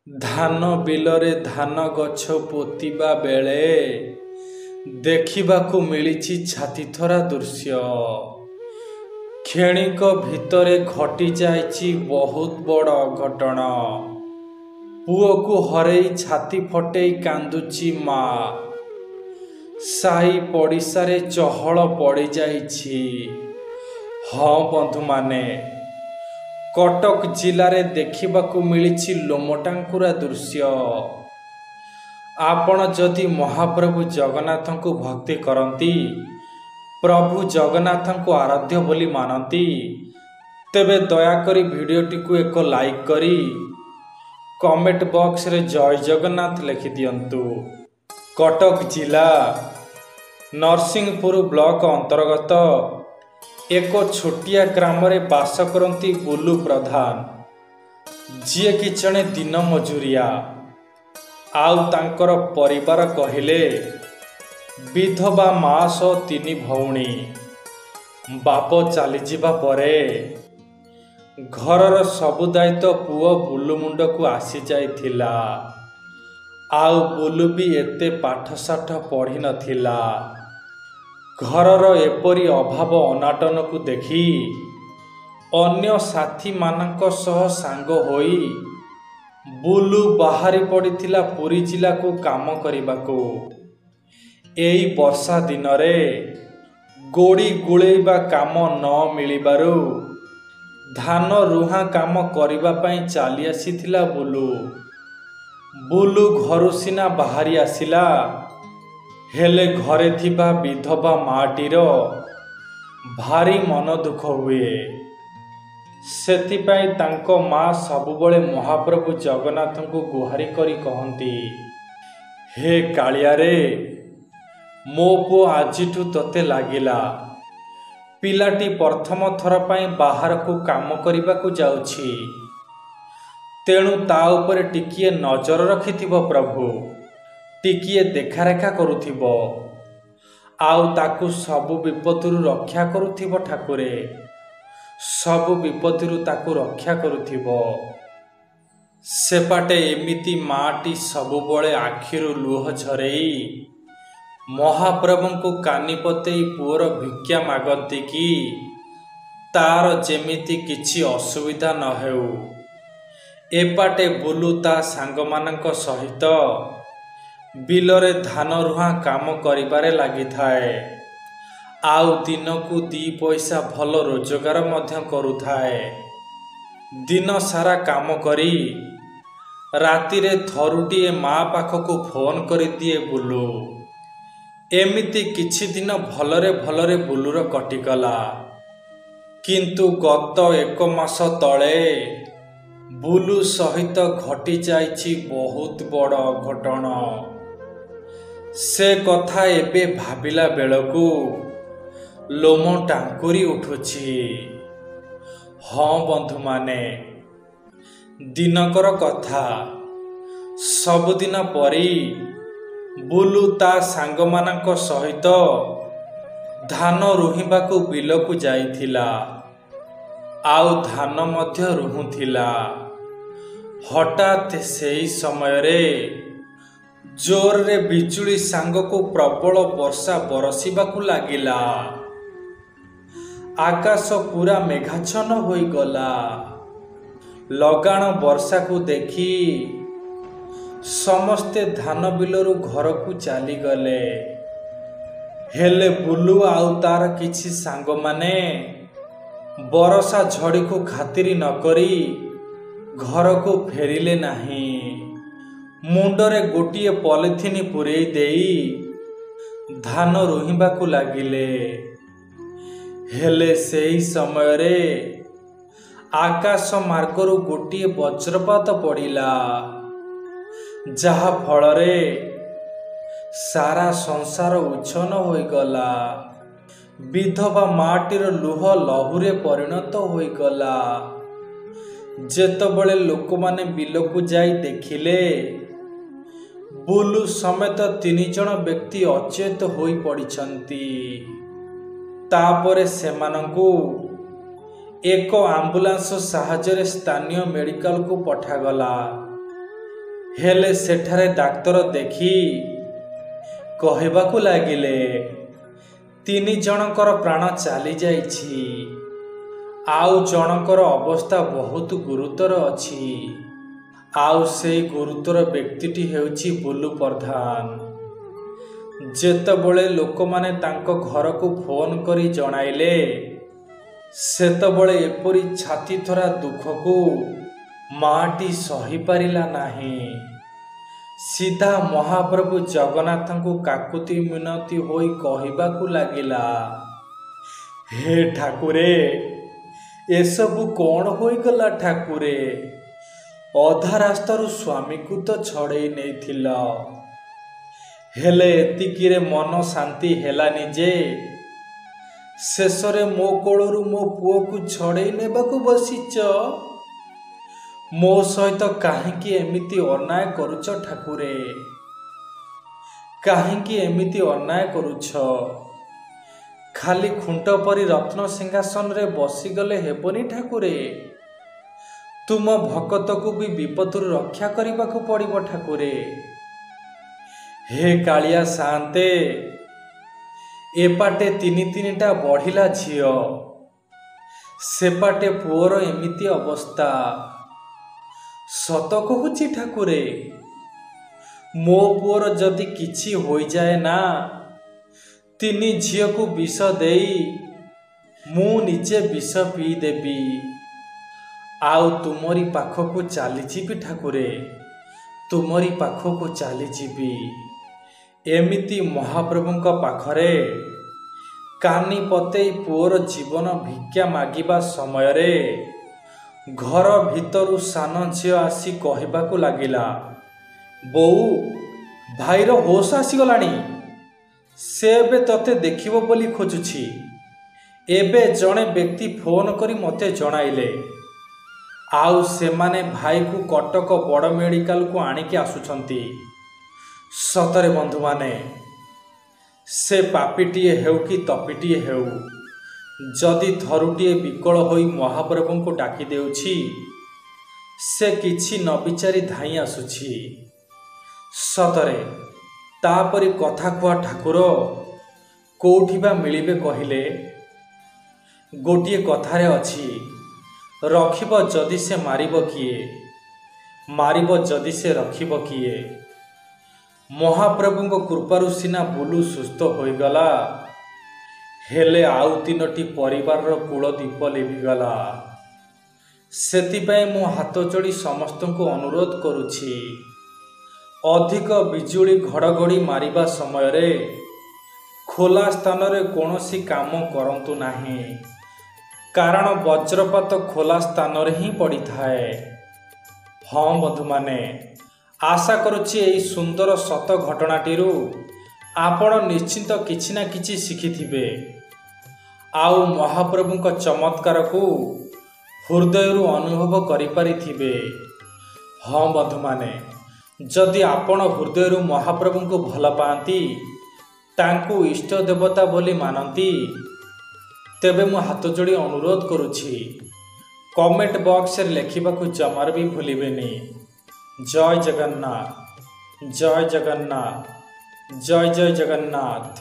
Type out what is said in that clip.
धान बिलरे धान गछ पोतिबा बेले देखिबाकू मिलिछि छातीथरा दृश्य। क्षणिक भितरे घटी जाइछि बहुत बड़ अघटन। पुओकू हरेई छाती फटेई कांदुछि मा। साई पड़िशारे चहल पड़ी जाइछि। हाँ बंधु माने, कटक जिले देखिबाकू मिलिछि लोमटांकुरा दृश्य। आपण जदि महाप्रभु जगन्नाथଙ୍କୁ भक्ति करती, प्रभु जगन्नाथଙ୍କୁ आराध्य बोली मानती, तेबे दयाकरी भिडियोटी को एक लाइक करी कमेंट बॉक्स रे जय जगन्नाथ लिखि दियंतु। कटक जिला नरसिंहपुर ब्लॉक अंतर्गत एक छोटिया ग्राम रे बास करती बुलू प्रधान, जी कि जड़े दिन मजूरिया। आउ तांकर परिवार कहिले विधवा माँ सह 3 भौणी। बाप चली जिबा परे घरर सबु दायित्व पुओ बुलू मुंड को आसी जाइथिला। आउ बुलू भी एते पाठशाठ पढ़ी नथिला। घरर एपरी अभाव अनाटन को देखी अन्य साथी मानक सह सांग होई बुलू बाहरी पड़िथिला पुरी जिला को काम करिबाको। एई वर्षा दिन रे गोड़ी गुळेइबा काम न मिलिबारु धान रुहा काम करिबा पई चाली आसीथिला बुलू। बुलू घरु सिना बाहरी आसिला, हेले घरे थिबा विधवा माटीर भारी मन दुख हुए। सेथिपाई तांको माँ सबुबले महाप्रभु जगन्नाथ को गुहारी करी कहती, हे कालिया रे, मो पुओ आजिठू तते लागिला। पिलाटी प्रथम थर पाई बाहर को काम करिबा को जाउछि, तेणु ता उपरे टिकिए नजर रखिथिबो प्रभु, टिकिए देखारेखा करुथिबो, आउ ताकू सबु विपत्तिरु रक्षा करुथिबो ठाकुरे, सबु विपत्तिरु ताकू रक्षा करुथिबो। सेपाटे एमिति माटी सबुबले आखिरु लुह झरेई महाप्रभु को कानी पतेई पुअर भिक्षा मागती कि तार जेमिति किछि असुविधा न हेउ। एपाटे बुलू ता सांग मानक सहित बिलरे धान रुहा काम करिबारे लागि थाए। आउ दिन को 2 पैसा भल रोजगार मध्य करुथाए। दिन सारा काम करी राति रे थरुटिए माँ पाखको फोन कर दिए बुलू। एमिति किछि दिन भलरे बुलूर कटिगला। किंतु गत 1 मास तले बुलू सहित घटी जाइछि बहुत बड़ अघटन। से कथा एबे भाबिला बेलकू लोम टांकुरी उठुछि। हाँ बंधु माने, दिनकर कथा सबुदिन परी बुलू ता सांग मानक सहित धान रुहिबाकू बिलकू जाइथिला। आउ धान मध्य रुहुथिला। हठात सेई समय रे जोर रे बिजुली सांग को प्रबल वर्षा बरसिबाकू लागिला। आकाश पूरा मेघाच्छन्न होई गला। लगाण वर्षा को देखी समस्ते धान बिलरू घर को चली गले। हेले बुलू आउ तार किछि सांग माने बरसा झड़ी को खातिरी न करी घर को फेरिले नहीं। मुंडरे गोटिए पॉलिथिन पुरेई देई धान रुहिबाकू लागिले। हेले सेई समय रे आकाश मार्गरू गोटिए वज्रपात पड़िला, जहा फलरे सारा संसार उच्छन होईगला। विधवा माटीर लुह लहुरे परिणत होईगला। जेतबळे लोक माने बिलकू जाई देखिले बुलू समेत 3 जण व्यक्ति अचेत होई पड़िछंती। तापरे सेमानंकू एक आम्बुलांस साहाय्य स्थानीय मेडिकल को पठागला। ହେଲେ ସେଠାରେ ଡାକ୍ତର ଦେଖି କହିବାକୁ ଲାଗିଲେ 3 ଜଣଙ୍କର ପ୍ରାଣ ଚାଲିଯାଇଛି, ଆଉ ଜଣଙ୍କର ଅବସ୍ଥା ବହୁତ ଗୁରୁତର ଅଛି। ଆଉ ସେଇ ଗୁରୁତର ବ୍ୟକ୍ତିଟି ହେଉଛି ବୁଲୁ ପ୍ରଧାନ। ଯେତେବେଳେ ଲୋକମାନେ ତାଙ୍କ ଘରକୁ ଫୋନ କରି ଜଣାଇଲେ, ସେତେବେଳେ ଏପରି ଛାତିଥରା ଦୁଃଖକୁ ମାଟି ସହିପାରିଲା ନାହିଁ। ସିଧା ମହାପ୍ରଭୁ ଜଗନ୍ନାଥଙ୍କୁ କାକୁତି ମିନତି ହୋଇ କହିବାକୁ ଲାଗିଲା, ହେ ଠାକୁରେ, ଏସବୁ କ'ଣ ହୋଇଗଲା ଠାକୁରେ? ଅଧା ରାସ୍ତାରୁ ସ୍ୱାମୀକୁ ତ ଛଡ଼େଇ ନେଇଥିଲ, ହେଲେ ଏତିକିରେ ମନ ଶାନ୍ତି ହେଲାନି ଯେ ଶେଷରେ ମୋ କୋଳରୁ ମୋ ପୁଅକୁ ଛଡ଼େଇ ନେବାକୁ ବସିଛ। ମୋ ସହିତ କାହିଁକି ଏମିତି ଅନ୍ୟାୟ କରୁଛ ଠାକୁରେ? କାହିଁକି ଏମିତି ଅନ୍ୟାୟ କରୁଛ? ଖାଲି ଖୁଣ୍ଟ ପରି ରତ୍ନ ସିଂହାସନରେ ବସିଗଲେ ହେବନି ଠାକୁରେ। ତୁମ ଭକ୍ତକୁ ବି ବିପଦରୁ ରକ୍ଷା କରିବାକୁ ପଡ଼ିବ ଠାକୁରେ। ହେ କାଳିଆ ସାଆନ୍ତେ, ଏପାଟେ 3 ବଢ଼ିଲା ଝିଅ, ସେପାଟେ ପୁଅର ଏମିତି ଅବସ୍ଥା। ସତ କହୁଛି ଠାକୁରେ, ମୋ ପୁଅର ଯଦି କିଛି ହୋଇଯାଏ ନା, 3 ଝିଅକୁ ବିଷ ଦେଇ ମୁଁ ନିଜେ ବିଷ ପିଇଦେବି, ଆଉ ତୁମରି ପାଖକୁ ଚାଲିଯିବି ଠାକୁରେ, ତୁମରି ପାଖକୁ ଚାଲିଯିବି। ଏମିତି ମହାପ୍ରଭୁଙ୍କ ପାଖରେ କାନି ପତେଇ ପୁଅର ଜୀବନ ଭିକ୍ଷା ମାଗିବା ସମୟରେ ଘର ଭିତରୁ ସାନ ଝିଅ ଆସି କହିବାକୁ ଲାଗିଲା, ବୋଉ, ଭାଇର ହୋସ ଆସିଗଲାଣି, ସେ ଏବେ ତତେ ଦେଖିବ ବୋଲି ଖୋଜୁଛି। ଏବେ ଜଣେ ବ୍ୟକ୍ତି ଫୋନ କରି ମୋତେ ଜଣାଇଲେ, ଆଉ ସେମାନେ ଭାଇକୁ କଟକ ବଡ଼ ମେଡ଼ିକାଲକୁ ଆଣିକି ଆସୁଛନ୍ତି। ସତରେ ବନ୍ଧୁମାନେ, ସେ ପାପିଟିଏ ହେଉ କି ତପିଟିଏ ହେଉ, ଯଦି ଥରୁଟିଏ ବିକଳ ହୋଇ ମହାପ୍ରଭୁଙ୍କୁ ଡାକି ଦେଉଛି, ସେ କିଛି ନ ବିଚାରି ଧାଇଁ ଆସୁଛି। ସତରେ ତାପରି କଥା କୁହା ଠାକୁର କୋଉଠି ବା ମିଳିବେ କହିଲେ? ଗୋଟିଏ କଥାରେ ଅଛି, ରଖିବ ଯଦି ସେ ମାରିବ କିଏ, ମାରିବ ଯଦି ସେ ରଖିବ କିଏ? ମହାପ୍ରଭୁଙ୍କ କୃପାରୁ ସିନା ବୁଲୁ ସୁସ୍ଥ ହୋଇଗଲା, ହେଲେ ଆଉ 3ଟି ପରିବାରର କୂଳ ଦୀପ ଲିଭିଗଲା। ସେଥିପାଇଁ ମୁଁ ହାତ ଯୋଡ଼ି ସମସ୍ତଙ୍କୁ ଅନୁରୋଧ କରୁଛି, ଅଧିକ ବିଜୁଳି ଘଡ଼ଘଡ଼ି ମାରିବା ସମୟରେ ଖୋଲା ସ୍ଥାନରେ କୌଣସି କାମ କରନ୍ତୁ ନାହିଁ, କାରଣ ବଜ୍ରପାତ ଖୋଲା ସ୍ଥାନରେ ହିଁ ପଡ଼ିଥାଏ। ହଁ ବନ୍ଧୁମାନେ, ଆଶା କରୁଛି ଏହି ସୁନ୍ଦର ସତ ଘଟଣାଟିରୁ ଆପଣ ନିଶ୍ଚିନ୍ତ କିଛି ନା କିଛି ଶିଖିଥିବେ, ଆଉ ମହାପ୍ରଭୁଙ୍କ ଚମତ୍କାରକୁ ହୃଦୟରୁ ଅନୁଭବ କରିପାରିଥିବେ। ହଁ ବନ୍ଧୁମାନେ, ଯଦି ଆପଣ ହୃଦୟରୁ ମହାପ୍ରଭୁଙ୍କୁ ଭଲ ପାଆନ୍ତି, ତାଙ୍କୁ ଇଷ୍ଟ ଦେବତା ବୋଲି ମାନନ୍ତି, ତେବେ ମୁଁ ହାତ ଯୋଡ଼ି ଅନୁରୋଧ କରୁଛି, କମେଣ୍ଟ ବକ୍ସରେ ଲେଖିବାକୁ ଜମାରୁ ବି ଭୁଲିବେନି। ଜୟ ଜଗନ୍ନାଥ, ଜୟ ଜଗନ୍ନାଥ, ଜୟ ଜୟ ଜଗନ୍ନାଥ।